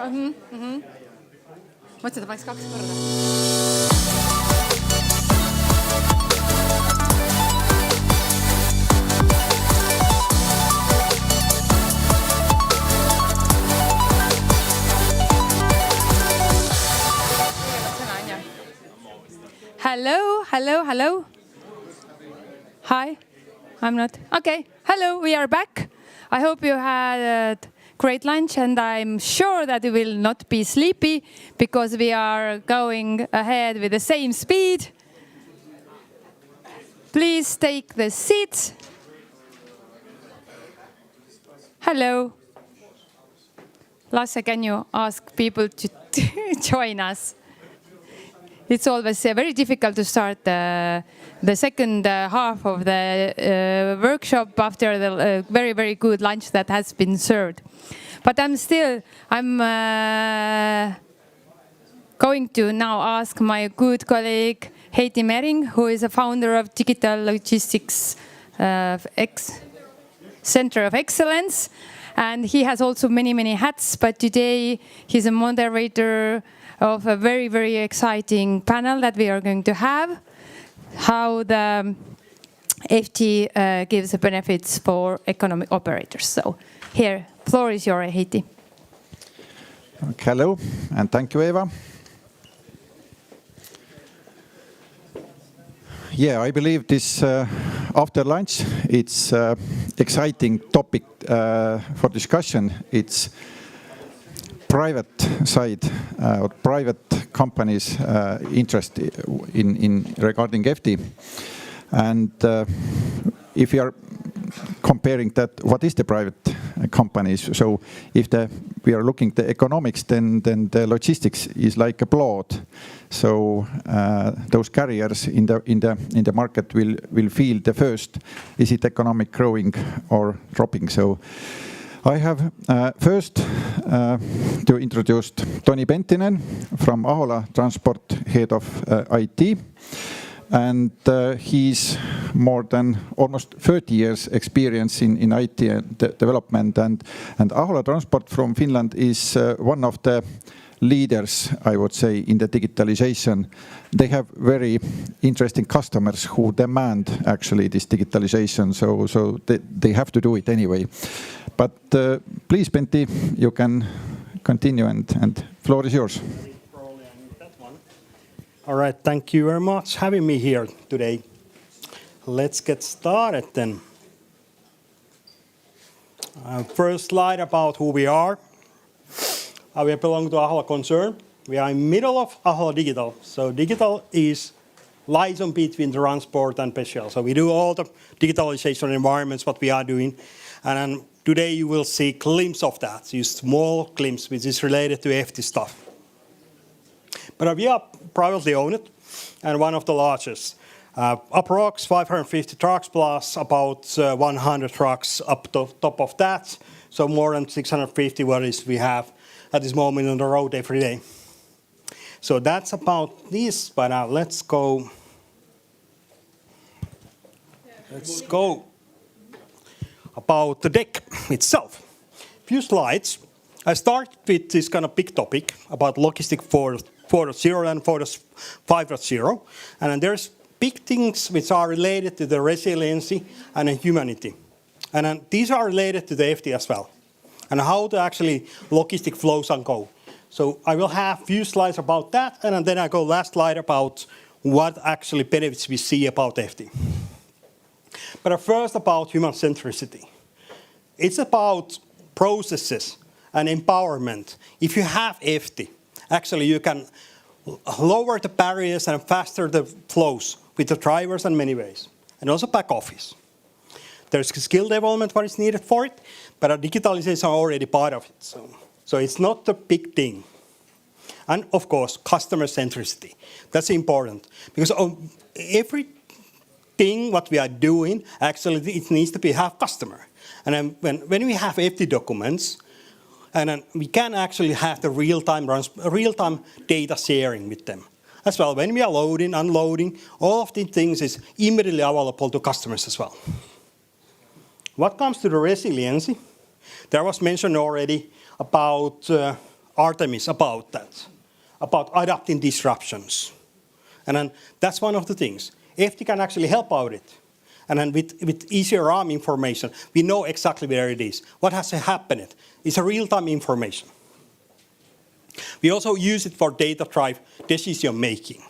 Mõtlesin, et paneks 2 korda. Hello. Hi, I'm not. Okay, hello, we are back. I hope you had a great lunch, and I'm sure that you will not be sleepy because we are going ahead with the same speed. Please take the seats. Hello. Lasse, can you ask people to join us? It's always very difficult to start the second half of the workshop after the very, very good lunch that has been served. But I'm going to now ask my good colleague Heidi Mering, who is a founder of Digital Logistics Center of Excellence. And he has also many, many hats, but today he's a moderator of a very, very exciting panel that we are going to have, how the FT gives the benefits for economic operators. So here, floor is yours, Heidi. Hello, and thank you, Eva. Yeah, I believe this after lunch, it's exciting topic for discussion. It's private side or private companies' interest in regarding FT. And if you are comparing that, what is the private companies? So if we are looking at the economics, then the logistics is like a blood. So those carriers in the market will feel the first, is it economic growing or dropping? So I have first to introduce Toni Penttinen from Ahola Transport, head of IT. And he's more than almost 30 years experience in IT and development. And Ahola Transport from Finland is one of the leaders, I would say, in the digitalization. They have very interesting customers who demand actually this digitalization, so they have to do it anyway. But please, Pentti, you can continue, and floor is yours. All right, thank you very much for having me here today. Let's get started then. First slide about who we are. We belong to Ahola concern. We are in the middle of Ahola Digital. So digital is liaison between transport and special. So we do all the digitalization environments, what we are doing. And today you will see a glimpse of that, so a small glimpse which is related to FT stuff. But we are privately owned and one of the largest. Approx 550 trucks plus about 100 trucks up to top of that. So more than 650 what is we have at this moment on the road every day. So that's about this, but now let's go. Let's go about the deck itself. Few slides. I start with this kind of big topic about logistics 4.0 and 5.0. And then there's big things which are related to the resiliency and humanity. And then these are related to the FT as well. And how the actually logistic flows and go. So I will have a few slides about that, and then I go last slide about what actually benefits we see about FT. But first about human centricity. It's about processes and empowerment. If you have FT, actually you can lower the barriers and faster the flows with the drivers in many ways. And also back office. There's skill development what is needed for it, but digitalization is already part of it. So it's not a big thing. And of course, customer centricity. That's important. Because everything what we are doing, actually it needs to have customer. And then when we have FT documents, and then we can actually have the real-time data sharing with them. As well, when we are loading, unloading, all of these things is immediately available to customers as well. What comes to the resiliency, there was mentioned already about Artemis about that, about adapting disruptions. And then that's one of the things. eFTI can actually help out it. And then with ECRM information, we know exactly where it is. What has happened? It's a real-time information. We also use it for data-driven decision making.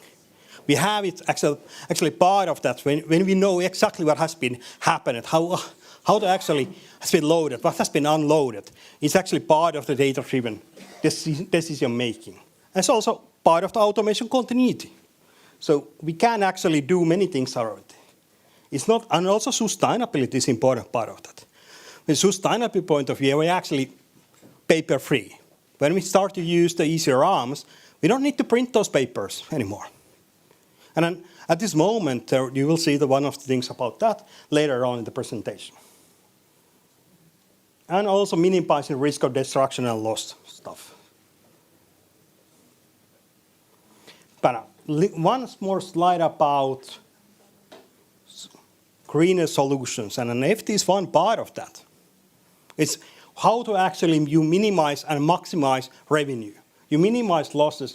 We have it actually part of that when we know exactly what has been happened, how to actually has been loaded, what has been unloaded. It's actually part of the data-driven decision making. It's also part of the automation continuity. So we can actually do many things already. It's not, and also sustainability is an important part of that. From sustainability point of view, we're actually paper-free. When we start to use the ECRMs, we don't need to print those papers anymore. And then at this moment, you will see one of the things about that later on in the presentation. And also minimizing risk of destruction and loss stuff. But one more slide about greener solutions, and an eFTI is one part of that. It's how to actually you minimize and maximize revenue. You minimize losses.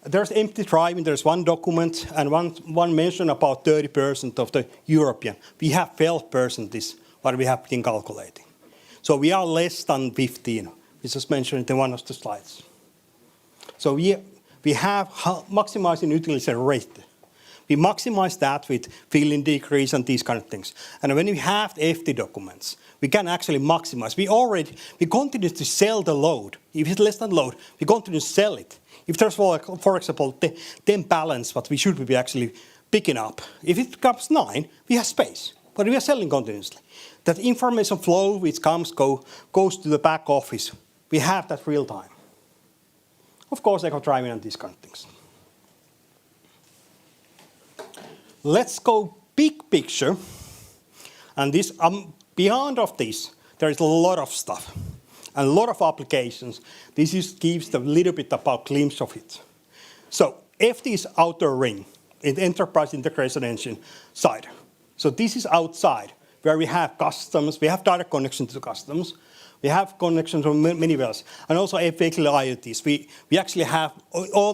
There's empty driving. There's one document and one mention about 30% of the European. We have 12% is what we have been calculating. So we are less than 15, which is mentioned in one of the slides. So we have maximizing utilization rate. We maximize that with filling decrease and these kind of things. And when we have the eFTI documents, we can actually maximize. We continue to sell the load. If it's less than load, we continue to sell it. If there's, for example, 10 balance, what we should be actually picking up. If it comes 9, we have space, but we are selling continuously. That information flow which goes to the back office, we have that real time. Of course, eco driving and these kind of things. Let's go big picture. And this, beyond of this, there is a lot of stuff and a lot of applications. This just gives a little bit about glimpse of it. So eFTI is outer ring in the enterprise integration engine side. So this is outside where we have customs, we have direct connection to customs, we have connection to many wells, and also vehicle IoTs. We actually have all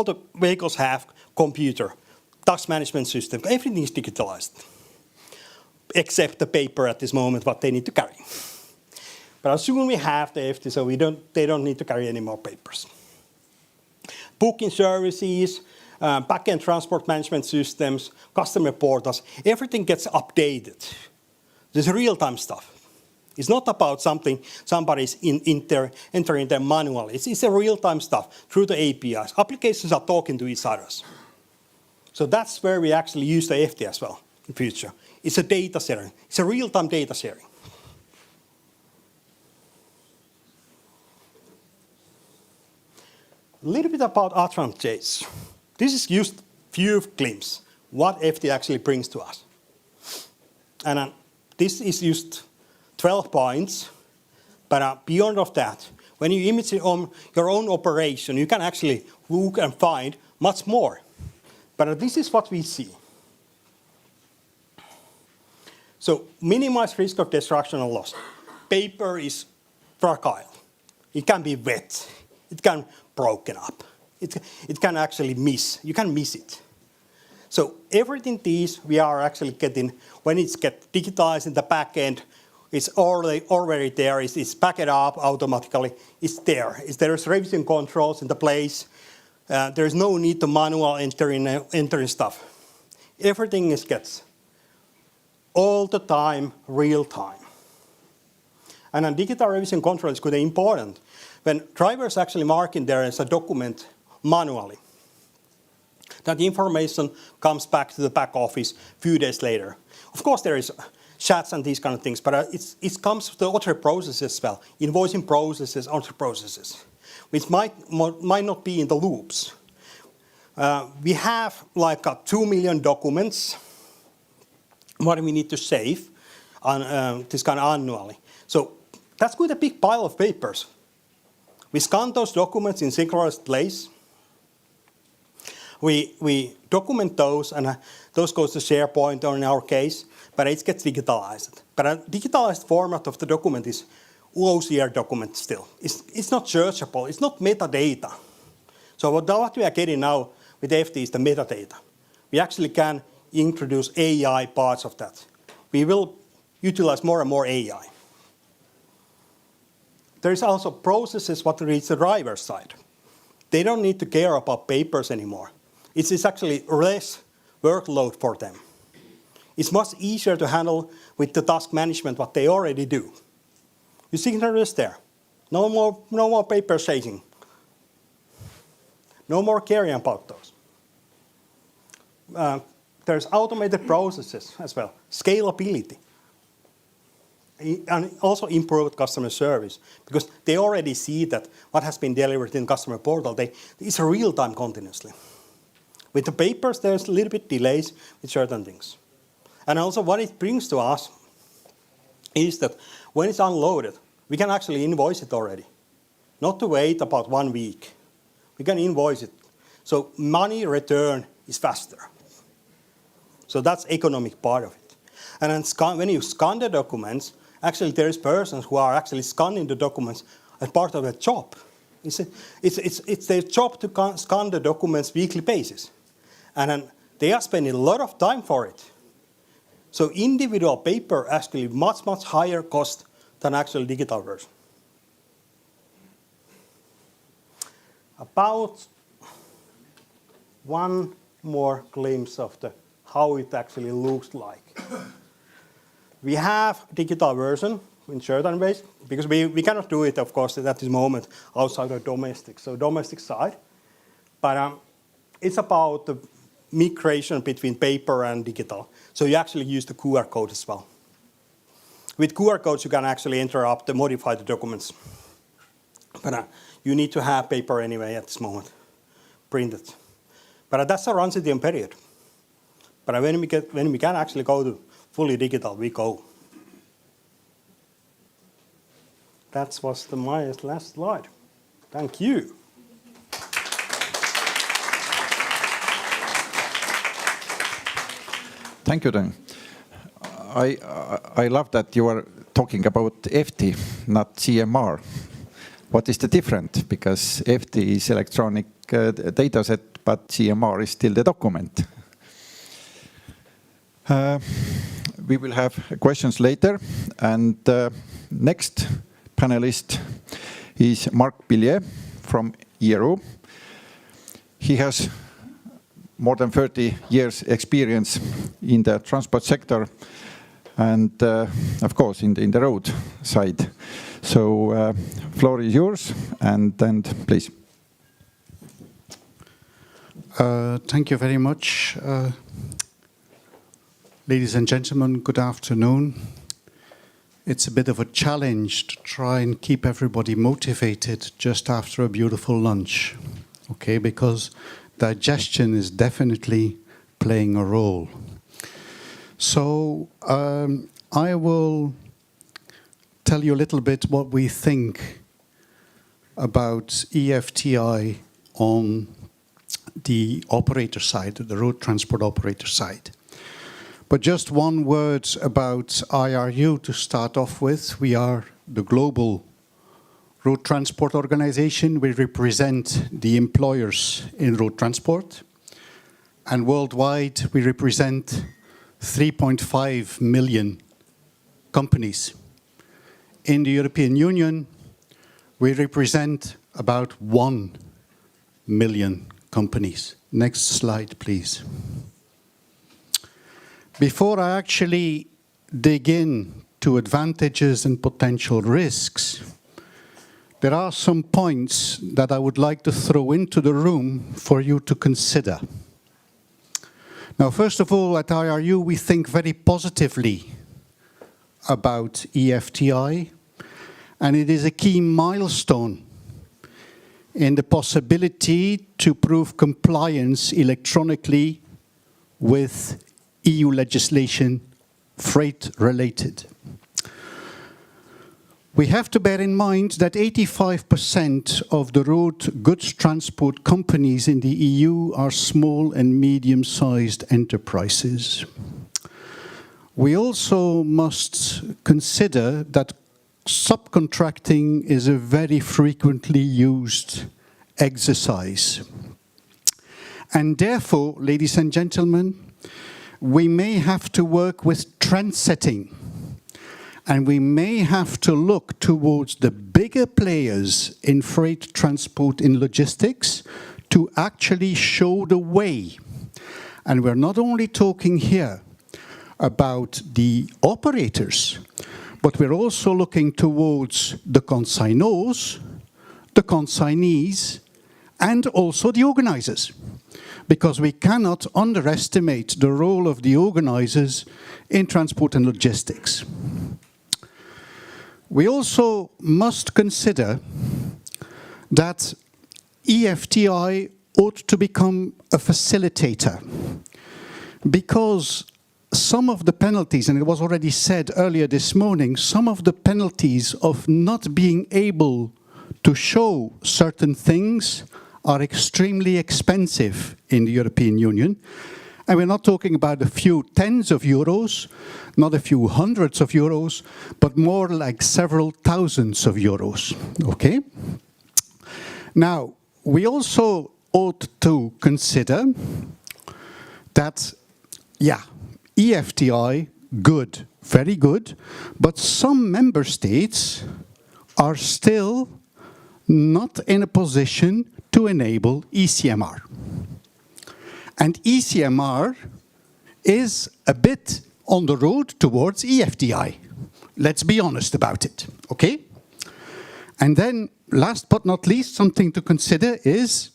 the vehicles have computer, task management system, everything is digitalized, except the paper at this moment, what they need to carry. But as soon as we have the eFTI, so they don't need to carry any more papers. Booking services, back-end transport management systems, customer portals, everything gets updated. There's real-time stuff. It's not about somebody's entering their manual. It's a real-time stuff through the APIs. Applications are talking to each other. So that's where we actually use the eFTI as well in future. It's a data sharing. It's a real-time data sharing. A little bit about advantages. This is just few glimpses what eFTI actually brings to us. And this is just 12 points, but beyond of that, when you image it on your own operation, you can actually look and find much more. But this is what we see. So minimize risk of destruction and loss. Paper is fragile. It can be wet. It can be broken up. It can actually miss. You can miss it. So everything these we are actually getting, when it's get digitized in the back end, it's already there. It's packed up automatically. It's there. There's revision controls in the place. There's no need to manual entering stuff. Everything gets all the time, real time. And then digital revision control is quite important. When drivers actually mark in there as a document manually, that information comes back to the back office a few days later. Of course, there is chats and these kind of things, but it comes to other processes as well, invoicing processes, other processes, which might not be in the loops. We have like 2 million documents, what we need to save on this kind of annually. So that's quite a big pile of papers. We scan those documents in synchronized place. We document those, and those goes to SharePoint, or in our case, but it gets digitalized. But a digitalized format of the document is OCR document still. It's not searchable, it's not metadata. So what we are getting now with eFTI is the metadata. We actually can introduce AI parts of that. We will utilize more and more AI. There is also processes what reach the driver side. They don't need to care about papers anymore. It's actually less workload for them. It's much easier to handle with the task management what they already do. Your signature is there. No more paper chasing. No more caring about those. There's automated processes as well, scalability, and also improved customer service, because they already see that what has been delivered in customer portal, it's a real-time continuously. With the papers, there's a little bit delays with certain things. And also what it brings to us is that when it's unloaded, we can actually invoice it already. Not to wait about 1 week. We can invoice it. So money return is faster. So that's economic part of it. And then when you scan the documents, actually there is persons who are actually scanning the documents as part of their job. It's their job to scan the documents weekly basis. And then they are spending a lot of time for it. So individual paper actually much higher cost than actual digital version. About one more glimpse of how it actually looks like. We have digital version in certain ways, because we cannot do it, of course, at this moment outside of domestic, so domestic side. But it's about the migration between paper and digital. So you actually use the QR code as well. With QR codes, you can actually interrupt and modify the documents. But you need to have paper anyway at this moment, printed. But that's a transition period. But when we can actually go to fully digital, we go. That was my last slide. Thank you. Thank you, Dan. I love that you are talking about eFTI, not CMR. What is the difference? Because eFTI is electronic data set, but CMR is still the document. We will have questions later, and next panelist is Mark Billier from ERU. He has more than 30 years experience in the transport sector and of course in the road side. So floor is yours, and then please. Thank you very much. Ladies and gentlemen, good afternoon. It's a bit of a challenge to try and keep everybody motivated just after a beautiful lunch, okay? Because digestion is definitely playing a role. So I will tell you a little bit what we think about eFTI on the operator side, the road transport operator side. But just one word about IRU to start off with. We are the global road transport organization. We represent the employers in road transport. And worldwide, we represent 3.5 million companies. In the European Union, we represent about 1 million companies. Next slide, please. Before I actually dig in to advantages and potential risks, there are some points that I would like to throw into the room for you to consider. Now, first of all, at IRU, we think very positively about eFTI, and it is a key milestone in the possibility to prove compliance electronically with EU legislation, freight-related. We have to bear in mind that 85% of the road goods transport companies in the EU are small and medium-sized enterprises. We also must consider that subcontracting is a very frequently used exercise. And therefore, ladies and gentlemen, we may have to work with trend setting. And we may have to look towards the bigger players in freight transport, in logistics, to actually show the way. And we're not only talking here about the operators, but we're also looking towards the consignors, the consignees, and also the organizers. Because we cannot underestimate the role of the organizers in transport and logistics. We also must consider that eFTI ought to become a facilitator, because some of the penalties, and it was already said earlier this morning, some of the penalties of not being able to show certain things are extremely expensive in the European Union. And we're not talking about a few tens of euros, not a few hundreds of euros, but more like several thousands of euros, okay? Now, we also ought to consider that, yeah, eFTI, good, very good, but some member states are still not in a position to enable ECMR. And ECMR is a bit on the road towards eFTI. Let's be honest about it, okay? And then, last but not least, something to consider is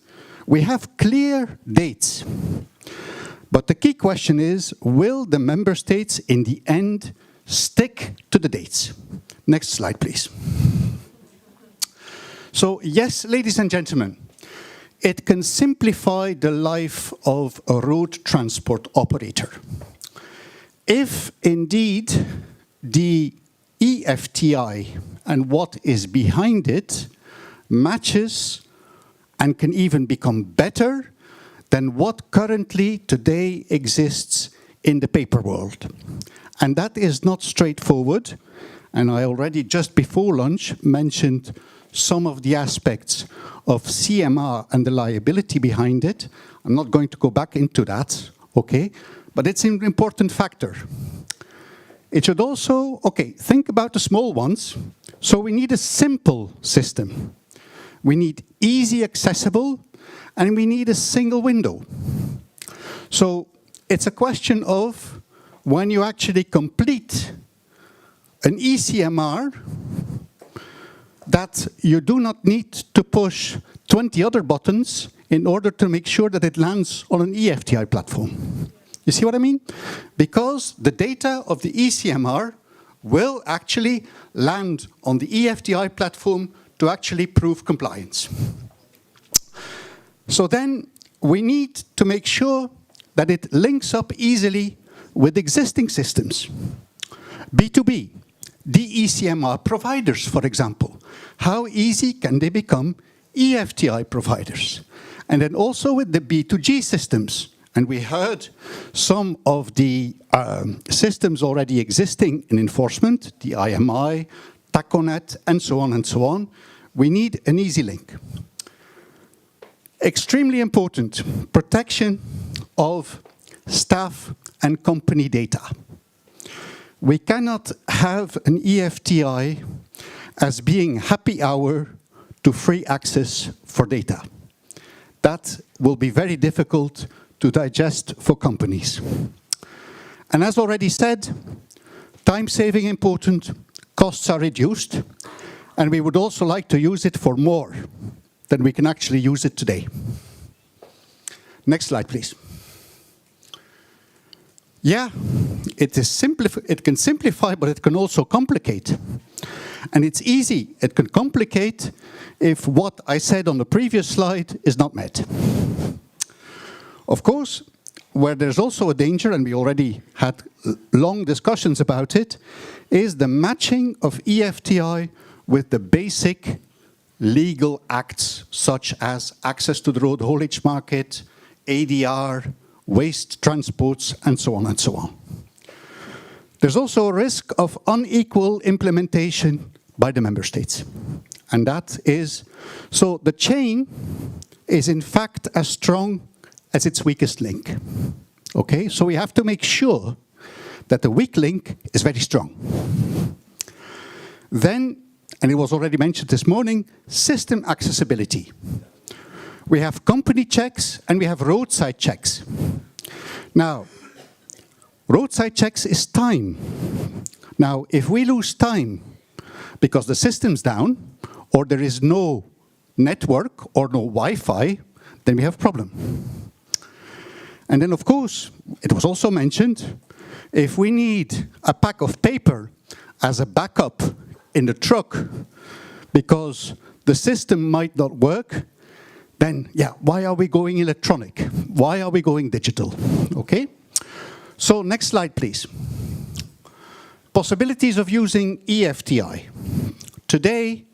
we have clear dates. But the key question is, will the member states in the end stick to the dates? Next slide, please. So, yes, ladies and gentlemen, it can simplify the life of a road transport operator. If indeed the eFTI and what is behind it matches and can even become better than what currently today exists in the paper world. And that is not straightforward. And I already just before lunch mentioned some of the aspects of CMR and the liability behind it. I'm not going to go back into that, okay? But it's an important factor. It should also, okay, think about the small ones. So we need a simple system. We need easy accessible, and we need a single window. So it's a question of when you actually complete an ECMR, that you do not need to push 20 other buttons in order to make sure that it lands on an eFTI platform. You see what I mean? Because the data of the ECMR will actually land on the eFTI platform to actually prove compliance. So then we need to make sure that it links up easily with existing systems. B2B, the ECMR providers, for example. How easy can they become eFTI providers? And then also with the B2G systems. And we heard some of the systems already existing in enforcement, the IMI, TACONET, and so on and so on. We need an easy link. Extremely important, protection of staff and company data. We cannot have an eFTI as being happy hour to free access for data. That will be very difficult to digest for companies. And as already said, time saving important, costs are reduced, and we would also like to use it for more than we can actually use it today. Next slide, please. Yeah, it can simplify, but it can also complicate. And it's easy. It can complicate if what I said on the previous slide is not met. Of course, where there's also a danger, and we already had long discussions about it, is the matching of eFTI with the basic legal acts, such as access to the road haulage market, ADR, waste transports, and so on and so on. There's also a risk of unequal implementation by the member states. And that is, so the chain is in fact as strong as its weakest link. Okay, so we have to make sure that the weak link is very strong. Then, and it was already mentioned this morning, system accessibility. We have company checks and we have roadside checks. Now, roadside checks is time. Now, if we lose time because the system's down, or there is no network or no Wi-Fi, then we have a problem. And then, of course, it was also mentioned, if we need a pack of paper as a backup in the truck because the system might not work, then, yeah, why are we going electronic? Why are we going digital? Okay? So, next slide, please. Possibilities of using eFTI. Today,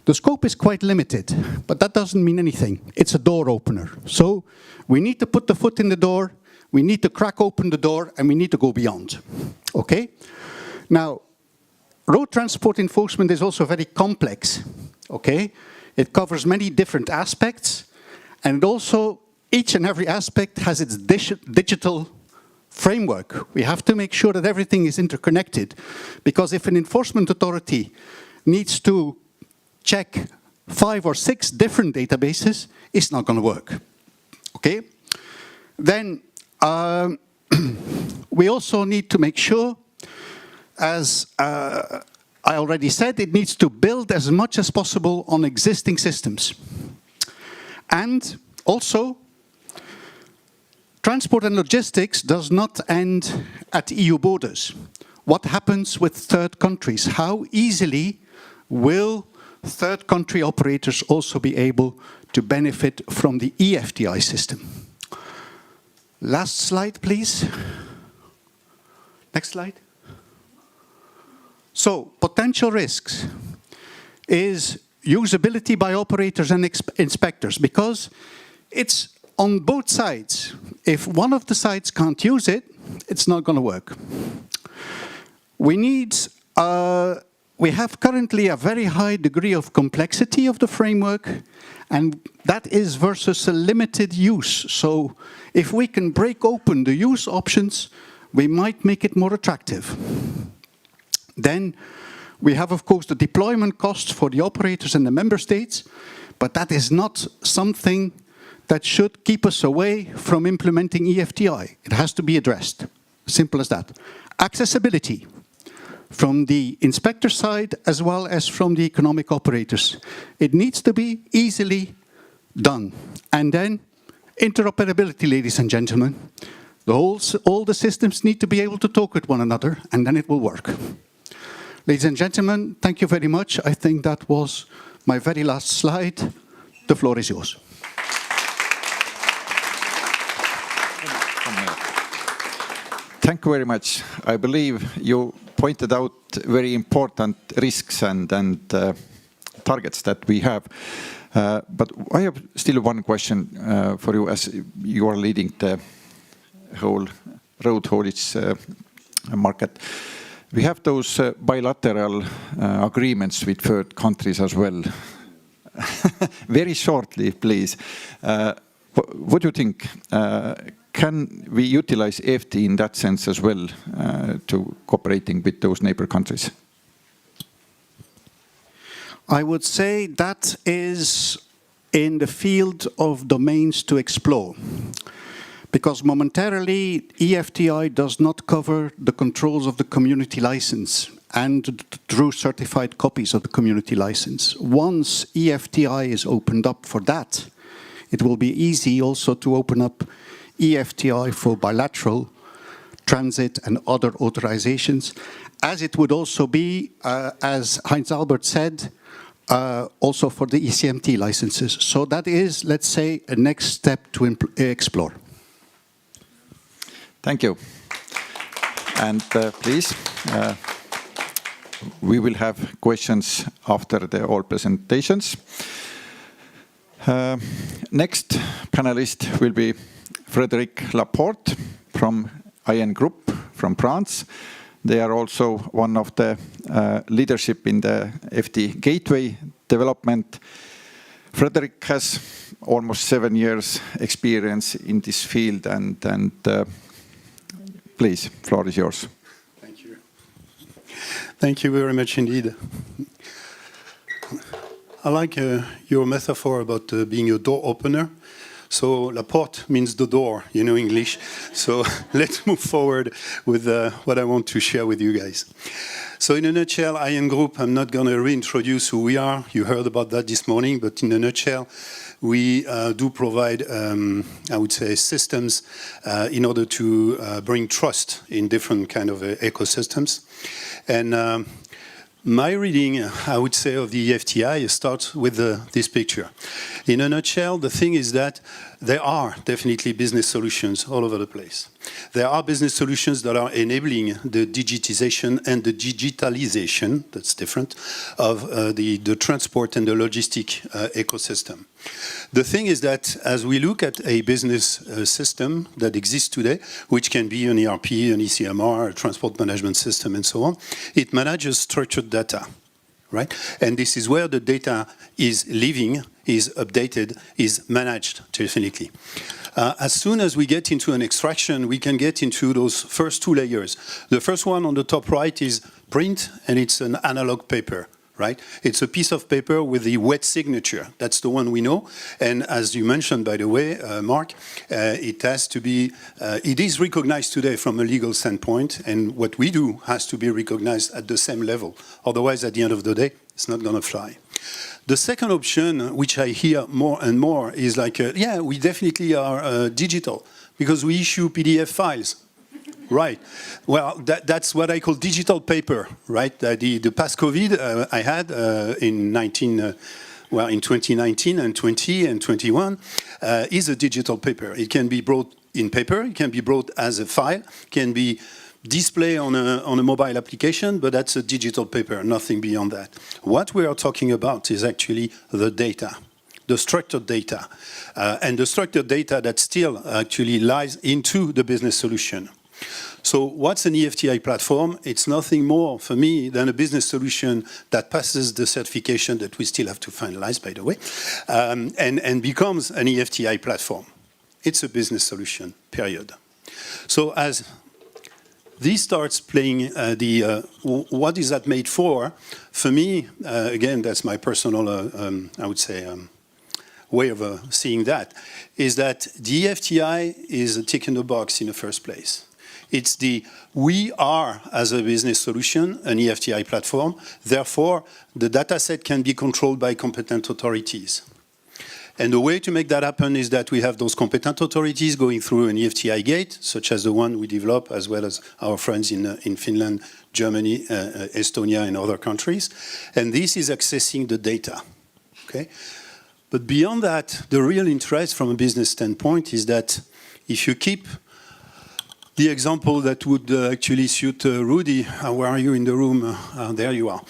the scope is quite limited, but that doesn't mean anything. It's a door opener. So we need to put the foot in the door, we need to crack open the door, and we need to go beyond. Okay? Now, road transport enforcement is also very complex. Okay? It covers many different aspects, and also each and every aspect has its digital framework. We have to make sure that everything is interconnected, because if an enforcement authority needs to check 5 or 6 different databases, it's not going to work. Okay? Then we also need to make sure, as I already said, it needs to build as much as possible on existing systems. And also, transport and logistics does not end at EU borders. What happens with third countries? How easily will third country operators also be able to benefit from the eFTI system? Last slide, please. Next slide. So, potential risks is usability by operators and inspectors, because it's on both sides. If one of the sides can't use it, it's not going to work. We have currently a very high degree of complexity of the framework, and that is versus a limited use. So if we can break open the use options, we might make it more attractive. Then we have, of course, the deployment costs for the operators and the member states, but that is not something that should keep us away from implementing eFTI. It has to be addressed. Simple as that. Accessibility, from the inspector side as well as from the economic operators. It needs to be easily done. And then interoperability, ladies and gentlemen. All the systems need to be able to talk with one another, and then it will work. Ladies and gentlemen, thank you very much. I think that was my very last slide. The floor is yours. Thank you very much. I believe you pointed out very important risks and targets that we have. But I have still one question for you, as you are leading the whole road haulage market. We have those bilateral agreements with third countries as well. Very shortly, please. What do you think? Can we utilize eFTI in that sense as well, to cooperating with those neighbor countries? I would say that is in the field of domains to explore. Because momentarily, eFTI does not cover the controls of the community license and the true certified copies of the community license. Once eFTI is opened up for that, it will be easy also to open up eFTI for bilateral transit and other authorizations, as it would also be, as Heinz Albert said, also for the ECMT licenses. So that is, let's say, a next step to explore. Thank you. And please, we will have questions after all presentations. Next panelist will be Frédéric Laporte from IN Group from France. They are also one of the leadership in the FT Gateway development. Frederick has almost 7 years experience in this field, and please, floor is yours. Thank you. Thank you very much indeed. I like your metaphor about being a door opener. So la porte means the door, you know English. So let's move forward with what I want to share with you guys. So in a nutshell, IN Group, I'm not going to reintroduce who we are. You heard about that this morning, but in a nutshell, we do provide, I would say, systems in order to bring trust in different kind of ecosystems. And my reading, I would say, of the eFTI starts with this picture. In a nutshell, the thing is that there are definitely business solutions all over the place. There are business solutions that are enabling the digitization and the digitalization, that's different, of the transport and the logistic ecosystem. The thing is that as we look at a business system that exists today, which can be an ERP, an ECMR, a transport management system, and so on, it manages structured data, right? And this is where the data is living, is updated, is managed, definitely. As soon as we get into an extraction, we can get into those first two layers. The first one on the top right is print, and it's an analog paper. Right? It's a piece of paper with the wet signature. That's the one we know. And as you mentioned, by the way, Mark, it has to be, it is recognized today from a legal standpoint, and what we do has to be recognized at the same level. Otherwise, at the end of the day, it's not going to fly. The second option, which I hear more and more, is like, yeah, we definitely are digital because we issue PDF files. Right. Well, that's what I call digital paper, right? The past COVID I had in 2019 and 20 and 21 is a digital paper. It can be brought in paper, it can be brought as a file, can be displayed on a mobile application, but that's a digital paper, nothing beyond that. What we are talking about is actually the data. The structured data, and the structured data that still actually lies into the business solution. So what's an eFTI platform? It's nothing more for me than a business solution that passes the certification that we still have to finalize, by the way, and becomes an eFTI platform. It's a business solution, period. So as this starts playing what is that made for me, again, that's my personal, I would say, way of seeing that, is that the eFTI is a tick in the box in the first place. It's we are, as a business solution, an eFTI platform. Therefore, the data set can be controlled by competent authorities. And the way to make that happen is that we have those competent authorities going through an eFTI gate, such as the one we develop, as well as our friends in Finland, Germany, Estonia, and other countries. And this is accessing the data. Okay? But beyond that, the real interest from a business standpoint is that if you keep the example that would actually suit Rudy. Where are you in the room? There you are.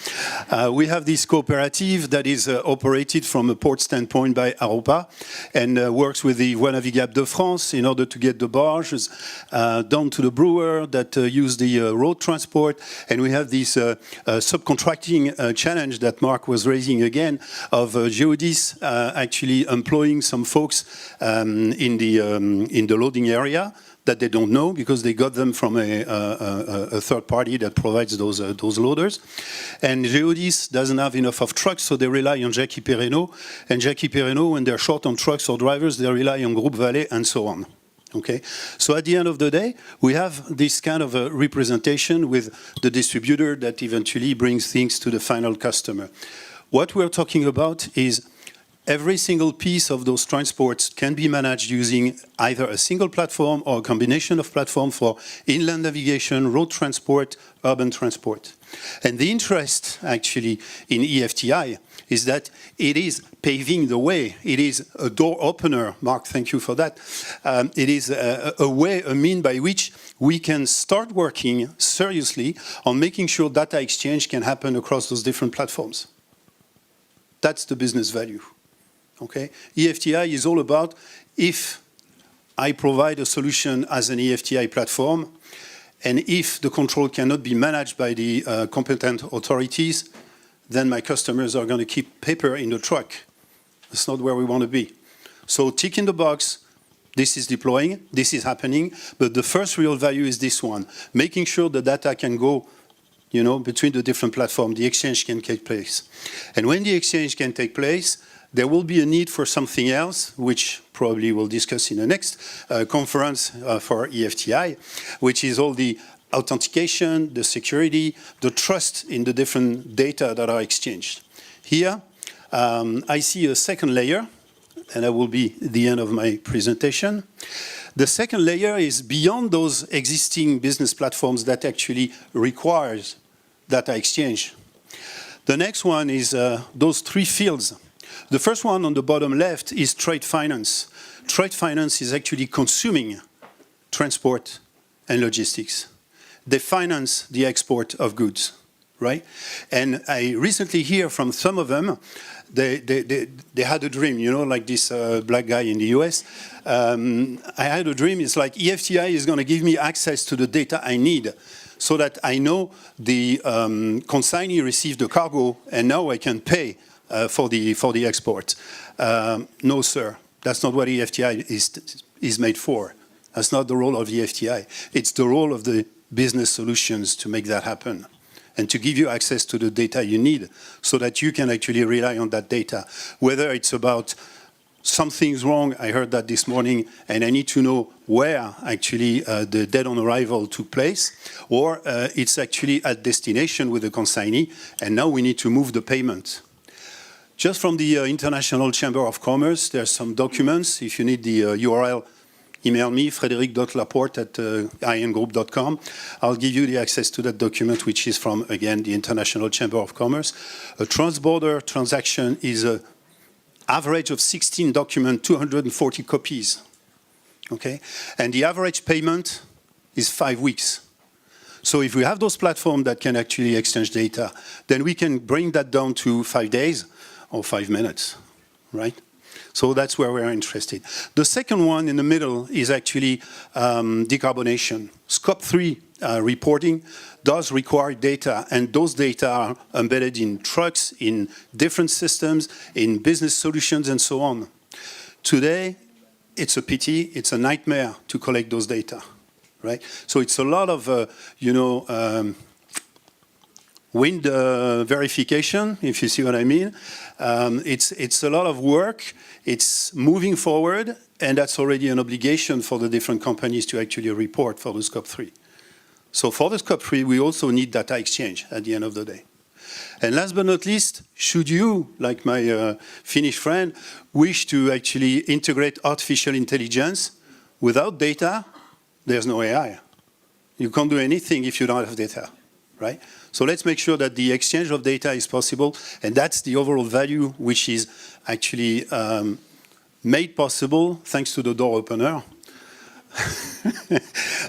We have this cooperative that is operated from a port standpoint by Aropa and works with the Voies Navigables de France in order to get the barges down to the brewer that use the road transport. And we have this subcontracting challenge that Mark was raising again of Geodis actually employing some folks in the loading area that they don't know because they got them from a third party that provides those loaders. And Geodis doesn't have enough of trucks, so they rely on Jackie Perreno. And Jackie Perreno, when they're short on trucks or drivers, they rely on Groupe Vallée and so on. Okay, so at the end of the day, we have this kind of a representation with the distributor that eventually brings things to the final customer. What we're talking about is every single piece of those transports can be managed using either a single platform or a combination of platforms for inland navigation, road transport, urban transport. And the interest actually in eFTI is that it is paving the way. It is a door opener. Mark, thank you for that. It is a way, a mean by which we can start working seriously on making sure data exchange can happen across those different platforms. That's the business value. Okay, eFTI is all about if I provide a solution as an eFTI platform And if the control cannot be managed by the competent authorities, then my customers are going to keep paper in the truck. That's not where we want to be. So tick in the box, this is deploying, this is happening, but the first real value is this one, making sure the data can go, you know, between the different platforms, the exchange can take place. And when the exchange can take place, there will be a need for something else, which probably we'll discuss in the next conference for eFTI, which is all the authentication, the security, the trust in the different data that are exchanged. Here, I see a second layer, and that will be the end of my presentation. The second layer is beyond those existing business platforms that actually requires data exchange. The next one is those three fields. The first one on the bottom left is trade finance. Trade finance is actually consuming transport and logistics. They finance the export of goods, right? And I recently hear from some of them, they had a dream, you know, like this black guy in the US. I had a dream, it's like eFTI is going to give me access to the data I need so that I know the consignee received the cargo and now I can pay for the export. No, sir, that's not what eFTI is made for. That's not the role of eFTI. It's the role of the business solutions to make that happen and to give you access to the data you need so that you can actually rely on that data. Whether it's about something's wrong, I heard that this morning, and I need to know where actually the dead on arrival took place, or it's actually at destination with the consignee, and now we need to move the payment. Just from the International Chamber of Commerce, there's some documents. If you need the URL, email me, frederic.laporte@ingroup.com. I'll give you the access to that document, which is from, again, the International Chamber of Commerce. A trans-border transaction is an average of 16 documents, 240 copies, okay? And the average payment is 5 weeks. So if we have those platforms that can actually exchange data, then we can bring that down to 5 days or 5 minutes, right? So that's where we're interested. The second one in the middle is actually decarbonation. Scope 3 reporting does require data, and those data are embedded in trucks, in different systems, in business solutions, and so on. Today, it's a pity, it's a nightmare to collect those data, right? So it's a lot of, wind verification, if you see what I mean. It's a lot of work. It's moving forward, and that's already an obligation for the different companies to actually report for the Scope 3. So for the Scope 3, we also need data exchange at the end of the day. And last but not least, should you, like my Finnish friend, wish to actually integrate artificial intelligence, without data, there's no AI. You can't do anything if you don't have data, right? So let's make sure that the exchange of data is possible, and that's the overall value which is actually made possible thanks to the door opener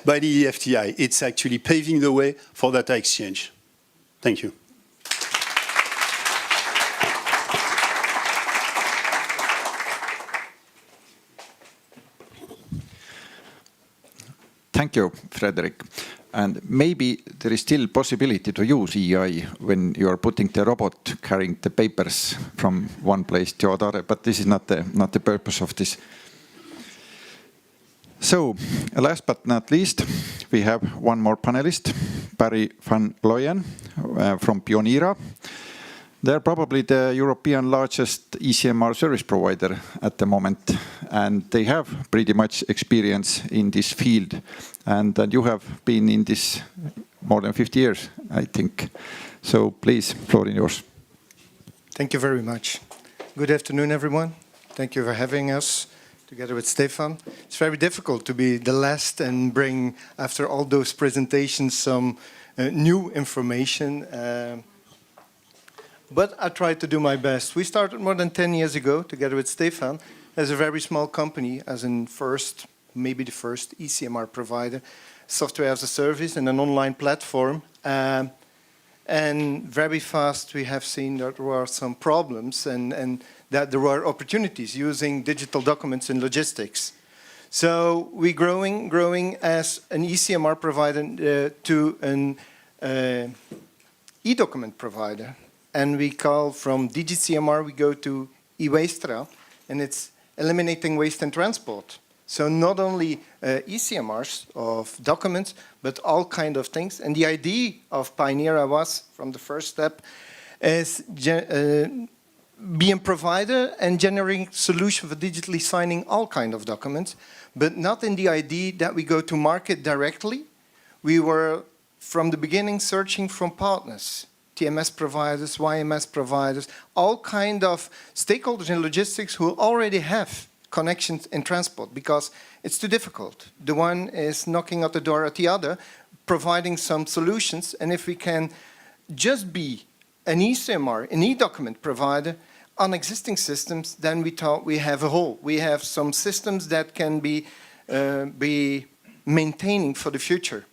by the eFTI. It's actually paving the way for data exchange. Thank you. Thank you, Frederic. And maybe there is still possibility to use AI when you are putting the robot carrying the papers from one place to another, but this is not the purpose of this. So, last but not least, we have one more panelist, Barry van Looyen from Pionera. They're probably the European largest ECMR service provider at the moment, and they have pretty much experience in this field. And you have been in this more than 50 years, I think. So please, floor is yours. Thank you very much. Good afternoon, everyone. Thank you for having us together with Stefan. It's very difficult to be the last and bring, after all those presentations, some new information. But I tried to do my best. We started more than 10 years ago, together with Stefan, as a very small company, as in maybe the first ECMR provider, software as a service and an online platform. And very fast we have seen that there were some problems and that there were opportunities using digital documents in logistics. So we're growing as an eCMR provider to an e-document provider. And we call from DigiCMR, we go to eWasteRail, and it's eliminating waste and transport. So not only eCMRs of documents, but all kind of things. And the idea of Pioneera was, from the first step, is being provider and generating solution for digitally signing all kind of documents, but not in the idea that we go to market directly. We were, from the beginning, searching from partners, TMS providers, YMS providers, all kind of stakeholders in logistics who already have connections in transport, because it's too difficult. The one is knocking at the door at the other, providing some solutions, and if we can just be an eCMR, an e-document provider on existing systems, then we thought we have a whole. We have some systems that can be maintaining for the future.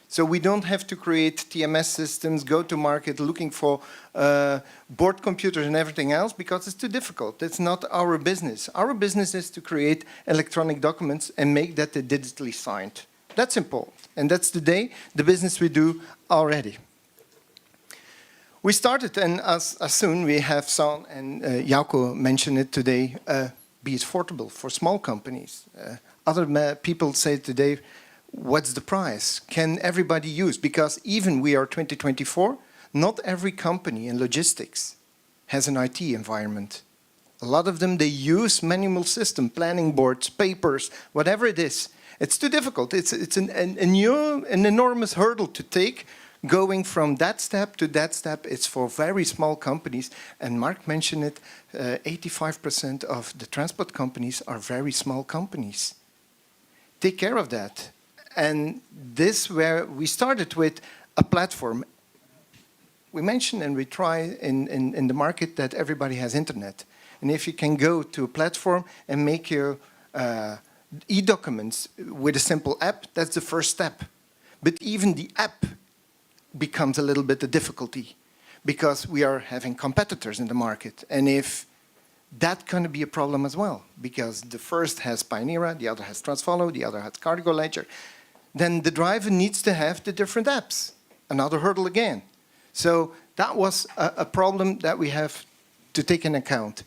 So we don't have to create TMS systems, go to market looking for board computers and everything else, because it's too difficult. It's not our business. Our business is to create electronic documents and make that digitally signed. That's important. And that's today the business we do already. We started, and as soon we have San and Jouko mentioned it today, be it affordable for small companies. Other people say today, what's the price? Can everybody use? Because even we are 2024, not every company in logistics has an IT environment. A lot of them, they use manual system, planning boards, papers, whatever it is. It's too difficult. It's an enormous hurdle to take. Going from that step to that step, it's for very small companies. And Mark mentioned it, 85% of the transport companies are very small companies. Take care of that. And this where we started with a platform. We mentioned and we try in the market that everybody has internet. And if you can go to a platform and make your e-documents with a simple app, that's the first step. But even the app becomes a little bit a difficulty, because we are having competitors in the market. And if that's going to be a problem as well, because the first has Pioneera, the other has Transfollow, the other has Cargo Ledger, then the driver needs to have the different apps. Another hurdle again. So that was a problem that we have to take into account.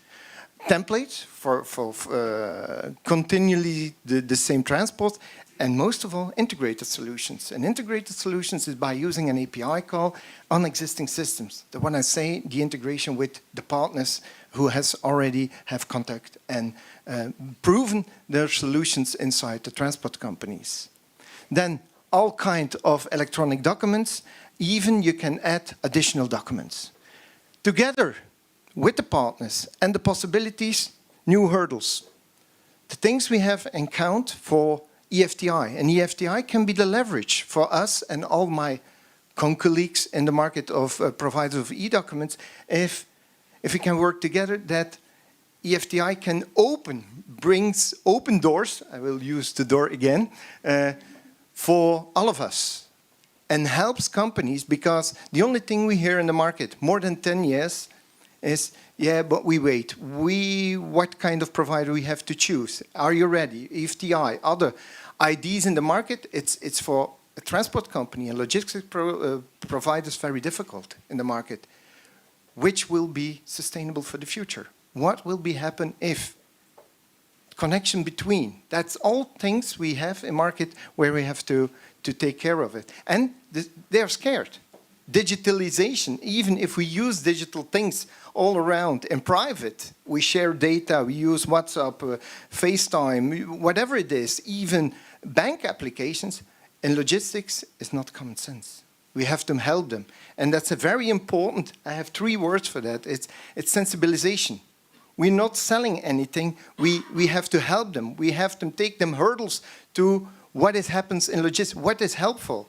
Templates for continually the same transport, and most of all, integrated solutions. And integrated solutions is by using an API call on existing systems. The one I say, the integration with the partners who has already have contact and proven their solutions inside the transport companies. Then all kinds of electronic documents, even you can add additional documents. Together with the partners and the possibilities, new hurdles. The things we have in count for eFTI, and eFTI can be the leverage for us and all my colleagues in the market of providers of e-documents, if we can work together, that eFTI can brings open doors, I will use the door again, for all of us, and helps companies, because the only thing we hear in the market more than 10 years is, yeah, but we wait. What kind of provider we have to choose? Are you ready? eFTI, other IDs in the market, it's for a transport company and logistics providers very difficult in the market. Which will be sustainable for the future? What will be happen if? Connection between. That's all things we have in market where we have to take care of it. And they're scared. Digitalization, even if we use digital things all around in private, we share data, we use WhatsApp, FaceTime, whatever it is, even bank applications, in logistics is not common sense. We have to help them. And that's a very important, I have 3 words for that, it's sensibilization. We're not selling anything, we have to help them. We have to take them hurdles to what happens in logistics, what is helpful.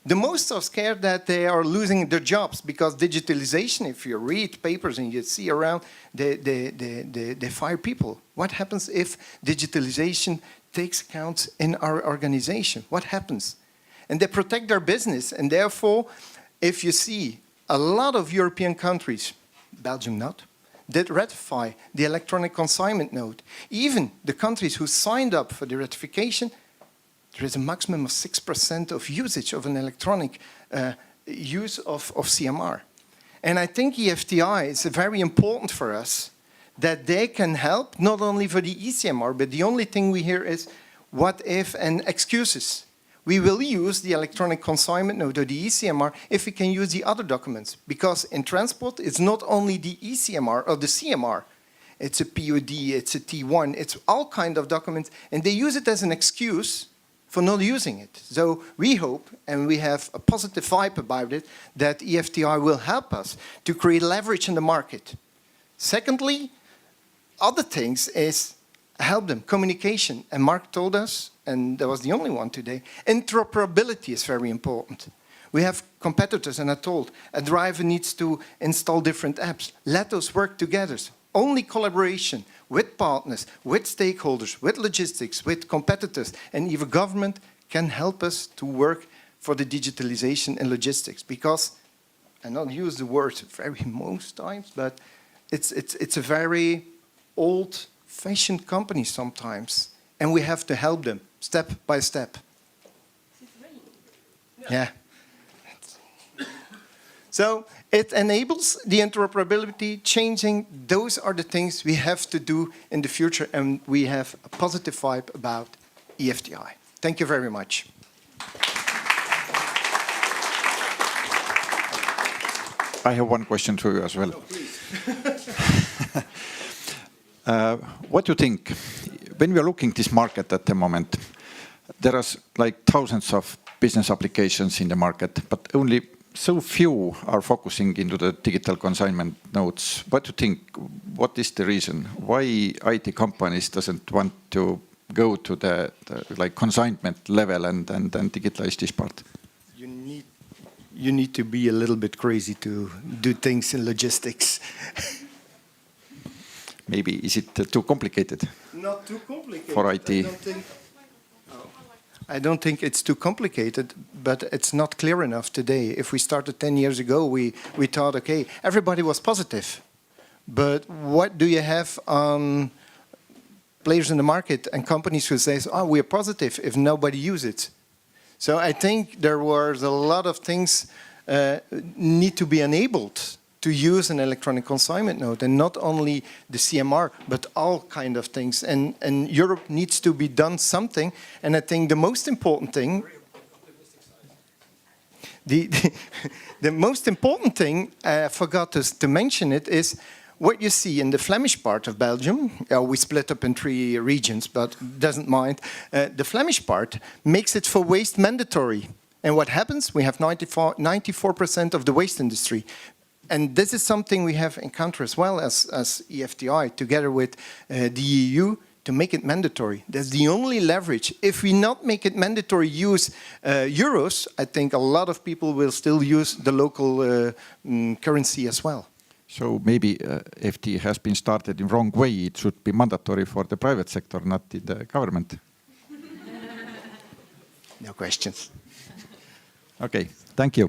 The most are scared that they are losing their jobs, because digitalization, if you read papers and you see around, they fire people. What happens if digitalization takes account in our organization? What happens? And they protect their business, and therefore, if you see a lot of European countries, Belgium not, did ratify the electronic consignment note. Even the countries who signed up for the ratification, there is a maximum of 6% of usage of an electronic use of CMR. And I think eFTI is very important for us that they can help not only for the eCMR, but the only thing we hear is what if and excuses. We will use the electronic consignment note or the eCMR if we can use the other documents. Because in transport, it's not only the eCMR or the CMR. It's a POD, it's a T1, it's all kinds of documents. And they use it as an excuse for not using it. So we hope, and we have a positive vibe about it, that eFTI will help us to create leverage in the market. Secondly, other things is help them, communication. And Mark told us, and that was the only one today, interoperability is very important. We have competitors, and I told, a driver needs to install different apps. Let us work together. Only collaboration with partners, with stakeholders, with logistics, with competitors, and even government can help us to work for the digitalization in logistics. Because, and I'll use the word very most times, but it's a very old-fashioned company sometimes, and we have to help them step by step. Yeah. So it enables the interoperability, changing. Those are the things we have to do in the future, and we have a positive vibe about eFTI. Thank you very much. I have one question to you as well. What do you think, when we are looking at this market at the moment, there are like thousands of business applications in the market, but only so few are focusing into the digital consignment notes. What do you think, what is the reason? Why IT companies doesn't want to go to the like consignment level and digitalize this part? You need to be a little bit crazy to do things in logistics. Maybe, is it too complicated? Not too complicated. For IT? I don't think it's too complicated, but it's not clear enough today. If we started 10 years ago, we thought, okay, everybody was positive. But what do you have on players in the market and companies who say, oh, we're positive if nobody uses it? So I think there was a lot of things need to be enabled to use an electronic consignment note, and not only the CMR, but all kind of things. And Europe needs to be done something. And I think the most important thing, the most important thing, I forgot to mention it, is what you see in the Flemish part of Belgium. We split up in 3 regions, but doesn't mind. The Flemish part makes it for waste mandatory. And what happens? We have 94% of the waste industry. And this is something we have encountered as well as eFTI, together with the EU, to make it mandatory. That's the only leverage. If we not make it mandatory use euros, I think a lot of people will still use the local currency as well. So maybe FT has been started in wrong way. It should be mandatory for the private sector, not in the government. No questions. Okay, thank you.